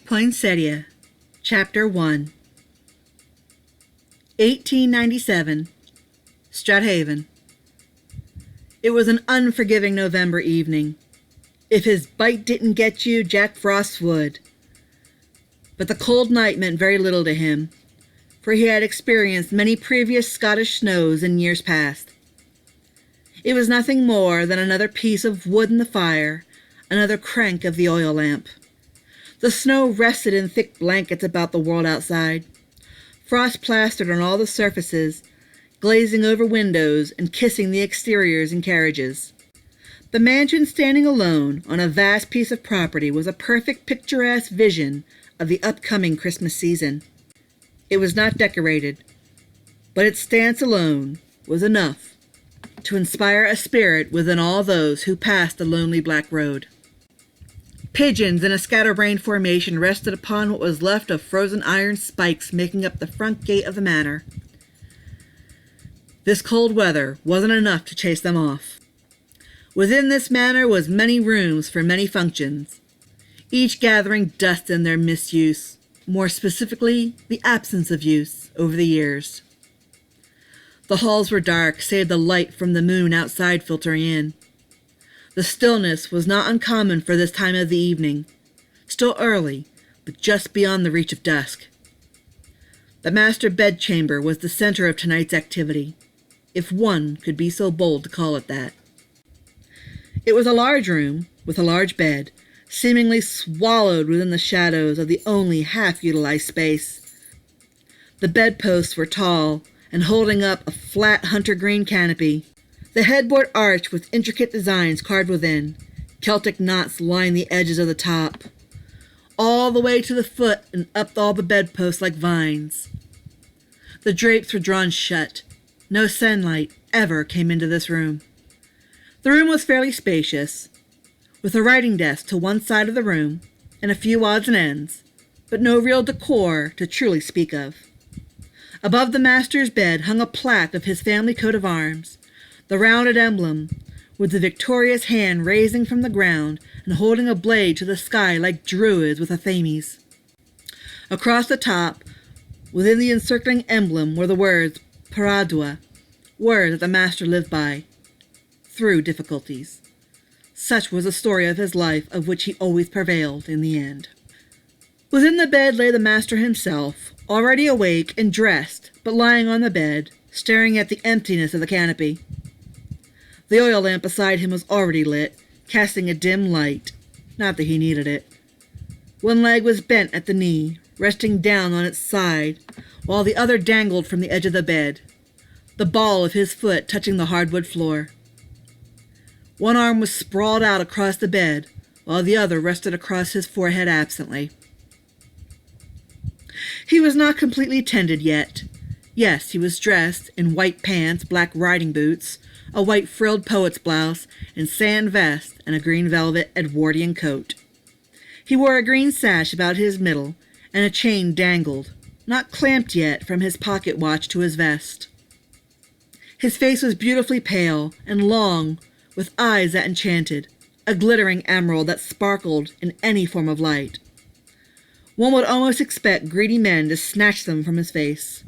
Poinsettia, Chapter 1. 1897, Strathaven. It was an unforgiving November evening. If his bite didn't get you, Jack Frost would. But the cold night meant very little to him, for he had experienced many previous Scottish snows in years past. It was nothing more than another piece of wood in the fire, another crank of the oil lamp. The snow rested in thick blankets about the world outside, frost plastered on all the surfaces, glazing over windows and kissing the exteriors and carriages. The mansion standing alone on a vast piece of property was a perfect picturesque vision of the upcoming Christmas season. It was not decorated, but its stance alone was enough to inspire a spirit within all those who passed the lonely black road. Pigeons in a scatterbrained formation rested upon what was left of frozen iron spikes making up the front gate of the manor. This cold weather wasn't enough to chase them off. Within this manor was many rooms for many functions, each gathering dust in their misuse, more specifically the absence of use, over the years. The halls were dark, save the light from the moon outside filtering in. The stillness was not uncommon for this time of the evening, still early, but just beyond the reach of dusk. The master bedchamber was the center of tonight's activity, if one could be so bold to call it that. It was a large room, with a large bed, seemingly swallowed within the shadows of the only half-utilized space. The bedposts were tall, and holding up a flat hunter-green canopy. The headboard arched with intricate designs carved within. Celtic knots lined the edges of the top, all the way to the foot and up all the bedposts like vines. The drapes were drawn shut. No sunlight ever came into this room. The room was fairly spacious, with a writing desk to one side of the room and a few odds and ends, but no real decor to truly speak of. Above the master's bed hung a plaque of his family coat of arms, the rounded emblem, with the victorious hand raising from the ground and holding a blade to the sky like druids with a thames. Across the top, within the encircling emblem, were the words Paradua, words that the master lived by, through difficulties. Such was the story of his life, of which he always prevailed in the end. Within the bed lay the master himself, already awake and dressed, but lying on the bed, staring at the emptiness of the canopy. The oil lamp beside him was already lit, casting a dim light, not that he needed it. One leg was bent at the knee, resting down on its side, while the other dangled from the edge of the bed, the ball of his foot touching the hardwood floor. One arm was sprawled out across the bed, while the other rested across his forehead absently. He was not completely tended yet. Yes, he was dressed in white pants, black riding boots, a white frilled poet's blouse, and sand vest, and a green velvet Edwardian coat. He wore a green sash about his middle, and a chain dangled, not clamped yet, from his pocket watch to his vest. His face was beautifully pale and long, with eyes that enchanted, a glittering emerald that sparkled in any form of light. One would almost expect greedy men to snatch them from his face.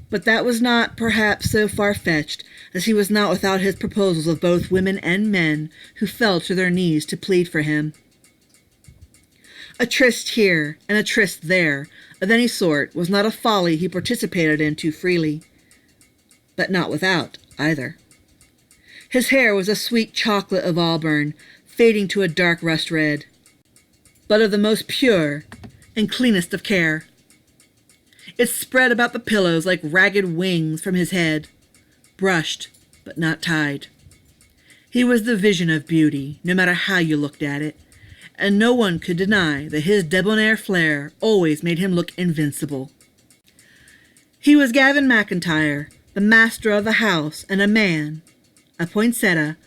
But that was not, perhaps, so far-fetched, as he was not without his proposals of both women and men who fell to their knees to plead for him. A tryst here and a tryst there, of any sort, was not a folly he participated in too freely, but not without, either. His hair was a sweet chocolate of auburn, fading to a dark rust red, but of the most pure and cleanest of care. It spread about the pillows like ragged wings from his head, brushed but not tied. He was the vision of beauty, no matter how you looked at it, and no one could deny that his debonair flair always made him look invincible. He was Gavin MacIntyre, the master of the house, and a man, a poinsettia,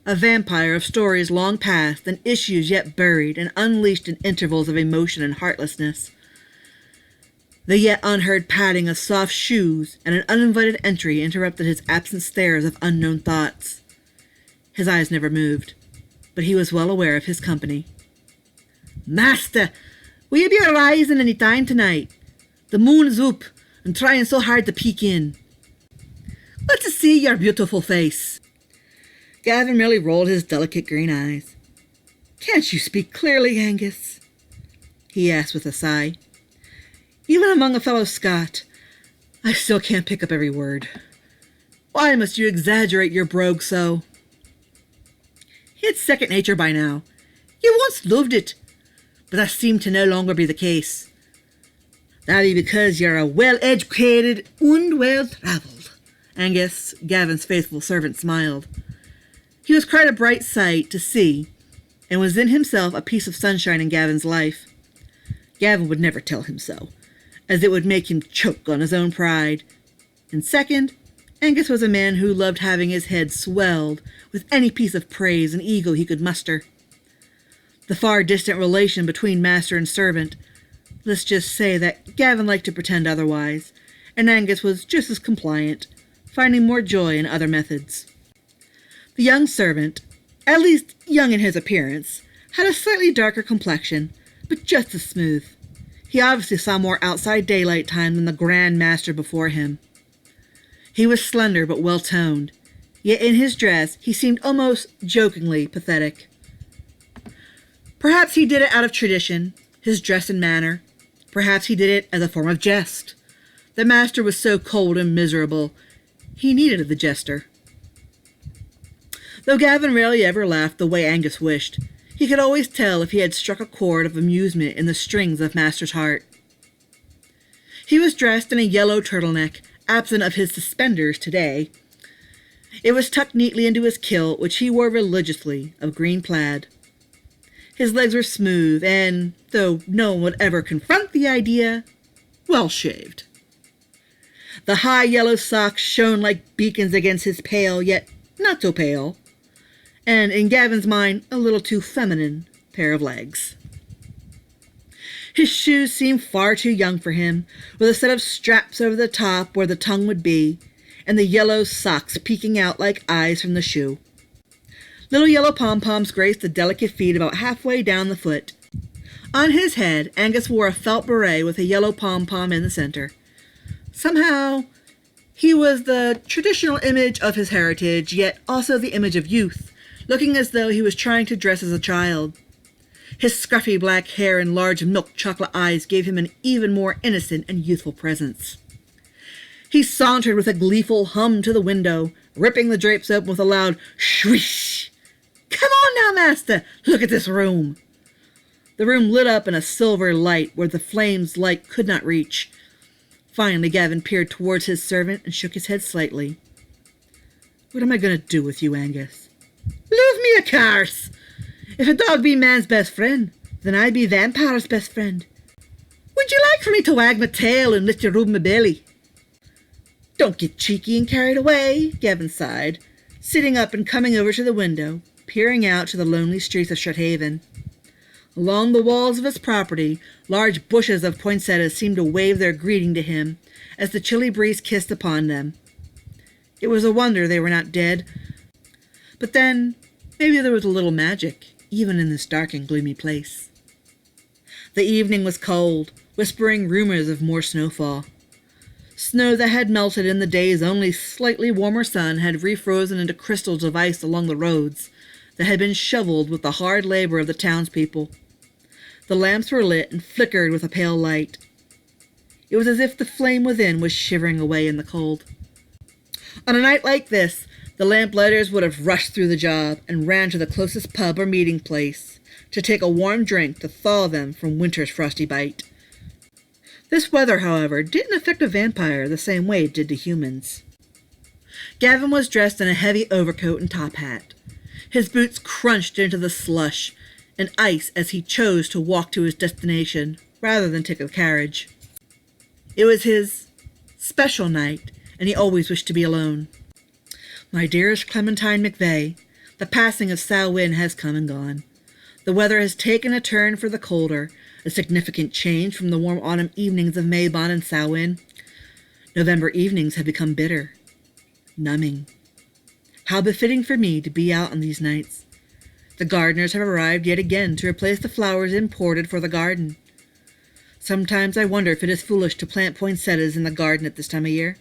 a vampire of stories long past and issues yet buried and unleashed in intervals of emotion and heartlessness. The yet unheard padding of soft shoes and an uninvited entry interrupted his absent stares of unknown thoughts. His eyes never moved, but he was well aware of his company. Master, will you be arising any time tonight? The moon is up and trying so hard to peek in. Let's see your beautiful face. Gavin merely rolled his delicate green eyes. Can't you speak clearly, Angus? He asked with a sigh. Even among a fellow Scot, I still can't pick up every word. Why must you exaggerate your brogue so? It's second nature by now. You once loved it, but that seemed to no longer be the case. That be because you're a well-educated and well-travelled. Angus, Gavin's faithful servant, smiled. He was quite a bright sight to see, and was in himself a piece of sunshine in Gavin's life. Gavin would never tell him so, as it would make him choke on his own pride. And second, Angus was a man who loved having his head swelled with any piece of praise and ego he could muster. The far distant relation between master and servant, let's just say that Gavin liked to pretend otherwise, and Angus was just as compliant, finding more joy in other methods. The young servant, at least young in his appearance, had a slightly darker complexion, but just as smooth. He obviously saw more outside daylight time than the Grand Master before him. He was slender but well-toned, yet in his dress he seemed almost jokingly pathetic. Perhaps he did it out of tradition, his dress and manner. Perhaps he did it as a form of jest. The master was so cold and miserable, he needed the jester. Though Gavin rarely ever laughed the way Angus wished, he could always tell if he had struck a chord of amusement in the strings of Master's heart. He was dressed in a yellow turtleneck, absent of his suspenders today. It was tucked neatly into his kilt, which he wore religiously, of green plaid. His legs were smooth and, though no one would ever confront the idea, well shaved. The high yellow socks shone like beacons against his pale, yet not so pale, and in Gavin's mind, a little too feminine pair of legs. His shoes seemed far too young for him, with a set of straps over the top where the tongue would be, and the yellow socks peeking out like eyes from the shoe. Little yellow pom-poms graced the delicate feet about halfway down the foot. On his head, Angus wore a felt beret with a yellow pom-pom in the center. Somehow, he was the traditional image of his heritage, yet also the image of youth, looking as though he was trying to dress as a child. His scruffy black hair and large milk chocolate eyes gave him an even more innocent and youthful presence. He sauntered with a gleeful hum to the window, ripping the drapes open with a loud shwish. "Come on now, master, look at this room." The room lit up in a silver light where the flame's light could not reach. Finally, Gavin peered towards his servant and shook his head slightly. "What am I going to do with you, Angus?" "Leave me a curse! If a dog be man's best friend, then I be vampire's best friend. Would you like for me to wag my tail and let you rub my belly?" "Don't get cheeky and carried away," Gavin sighed, sitting up and coming over to the window, peering out to the lonely streets of Strathaven. Along the walls of his property, large bushes of poinsettias seemed to wave their greeting to him as the chilly breeze kissed upon them. It was a wonder they were not dead, but then maybe there was a little magic, even in this dark and gloomy place. The evening was cold, whispering rumors of more snowfall. Snow that had melted in the day's only slightly warmer sun had refrozen into crystals of ice along the roads that had been shoveled with the hard labor of the townspeople. The lamps were lit and flickered with a pale light. It was as if the flame within was shivering away in the cold. On a night like this, the lamplighters would have rushed through the job and ran to the closest pub or meeting place to take a warm drink to thaw them from winter's frosty bite. This weather, however, didn't affect a vampire the same way it did to humans. Gavin was dressed in a heavy overcoat and top hat. His boots crunched into the slush and ice as he chose to walk to his destination rather than take a carriage. It was his special night, and he always wished to be alone. My dearest Clementine McVeigh, the passing of Samhain has come and gone. The weather has taken a turn for the colder, a significant change from the warm autumn evenings of Maybon and Samhain. November evenings have become bitter, numbing. How befitting for me to be out on these nights. The gardeners have arrived yet again to replace the flowers imported for the garden. Sometimes I wonder if it is foolish to plant poinsettias in the garden at this time of year.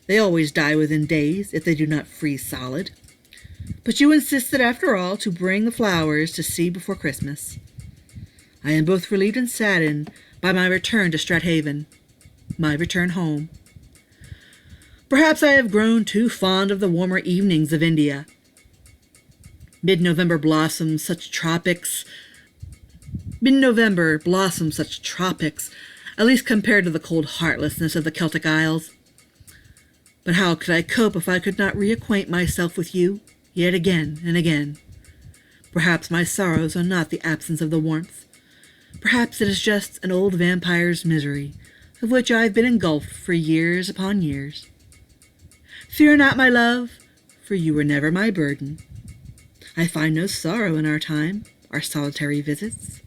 They always die within days if they do not freeze solid. But you insisted, after all, to bring the flowers to see before Christmas. I am both relieved and saddened by my return to Strathaven, my return home. Perhaps I have grown too fond of the warmer evenings of India. Mid-November blossoms such tropics, at least compared to the cold heartlessness of the Celtic Isles. But how could I cope if I could not reacquaint myself with you, yet again and again? Perhaps my sorrows are not the absence of the warmth. Perhaps it is just an old vampire's misery, of which I have been engulfed for years upon years. Fear not, my love, for you were never my burden. I find no sorrow in our time, our solitary visits.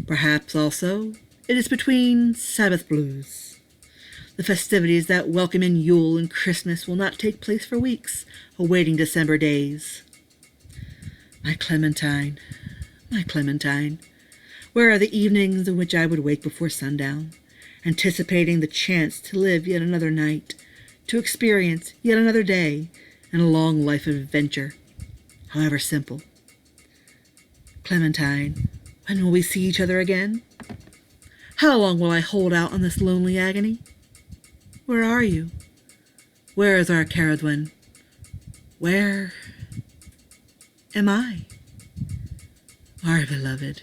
Perhaps, also, it is between Sabbath blues. The festivities that welcome in Yule and Christmas will not take place for weeks, awaiting December days. My Clementine, where are the evenings in which I would wake before sundown, anticipating the chance to live yet another night, to experience yet another day in a long life of adventure, however simple? Clementine, when will we see each other again? How long will I hold out on this lonely agony? Where are you? Where is our Caradwen? Where am I? Our beloved.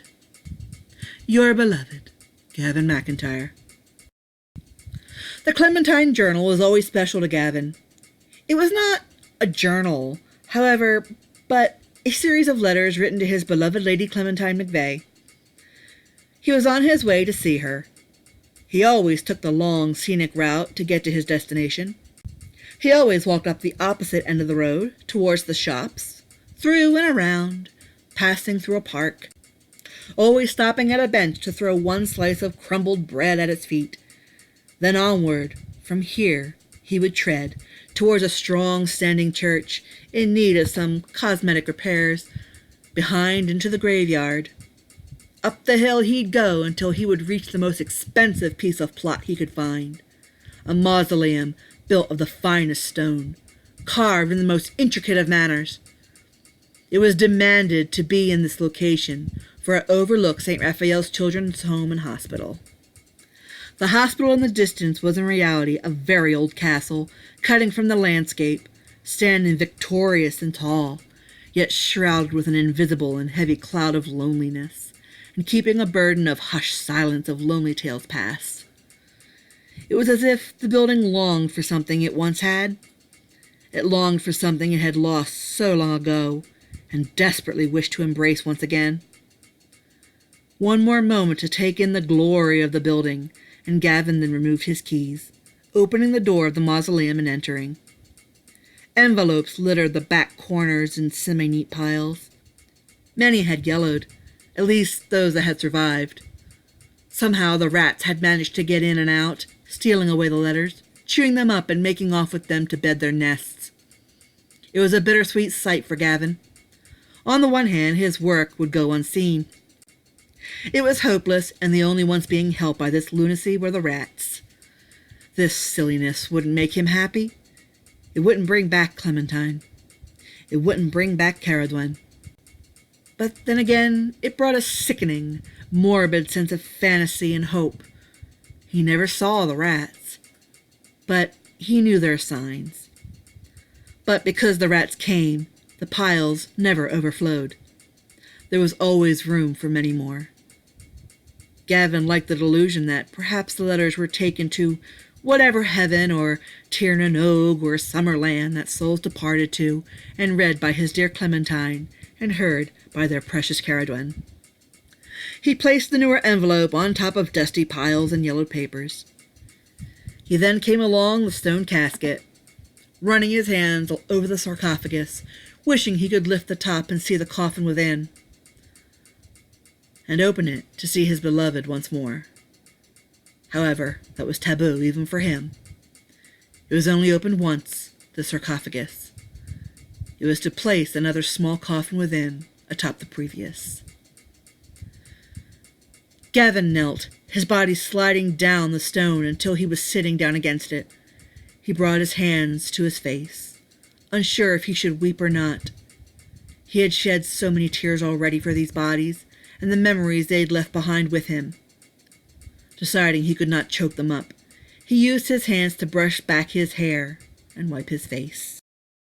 Your beloved, Gavin McIntyre. The Clementine Journal was always special to Gavin. It was not a journal, however, but a series of letters written to his beloved Lady Clementine McVeigh. He was on his way to see her. He always took the long, scenic route to get to his destination. He always walked up the opposite end of the road, towards the shops, through and around, passing through a park, always stopping at a bench to throw one slice of crumbled bread at its feet. Then onward, from here, he would tread, towards a strong standing church, in need of some cosmetic repairs, behind into the graveyard. Up the hill he'd go until he would reach the most expensive piece of plot he could find, a mausoleum built of the finest stone, carved in the most intricate of manners. It was demanded to be in this location, for it overlooked St. Raphael's Children's Home and Hospital. The hospital in the distance was in reality a very old castle, cutting from the landscape, standing victorious and tall, yet shrouded with an invisible and heavy cloud of loneliness, and keeping a burden of hushed silence of lonely tales past. It was as if the building longed for something it once had. It longed for something it had lost so long ago, and desperately wished to embrace once again. One more moment to take in the glory of the building, and Gavin then removed his keys, opening the door of the mausoleum and entering. Envelopes littered the back corners in semi-neat piles. Many had yellowed, at least those that had survived. Somehow the rats had managed to get in and out, stealing away the letters, chewing them up and making off with them to bed their nests. It was a bittersweet sight for Gavin. On the one hand, his work would go unseen. It was hopeless, and the only ones being helped by this lunacy were the rats. This silliness wouldn't make him happy. It wouldn't bring back Clementine. It wouldn't bring back Caradwen. But then again, it brought a sickening, morbid sense of fantasy and hope. He never saw the rats, but he knew their signs. But because the rats came, the piles never overflowed. There was always room for many more. Gavin liked the delusion that perhaps the letters were taken to whatever heaven or Tir na Nog or Summerland that souls departed to, and read by his dear Clementine, and heard by their precious Caradwen. He placed the newer envelope on top of dusty piles and yellowed papers. He then came along the stone casket, running his hands over the sarcophagus, wishing he could lift the top and see the coffin within, and open it to see his beloved once more. However, that was taboo even for him. It was only opened once, the sarcophagus. It was to place another small coffin within, atop the previous. Gavin knelt, his body sliding down the stone until he was sitting down against it. He brought his hands to his face, unsure if he should weep or not. He had shed so many tears already for these bodies and the memories they had left behind with him. Deciding he could not choke them up, he used his hands to brush back his hair and wipe his face.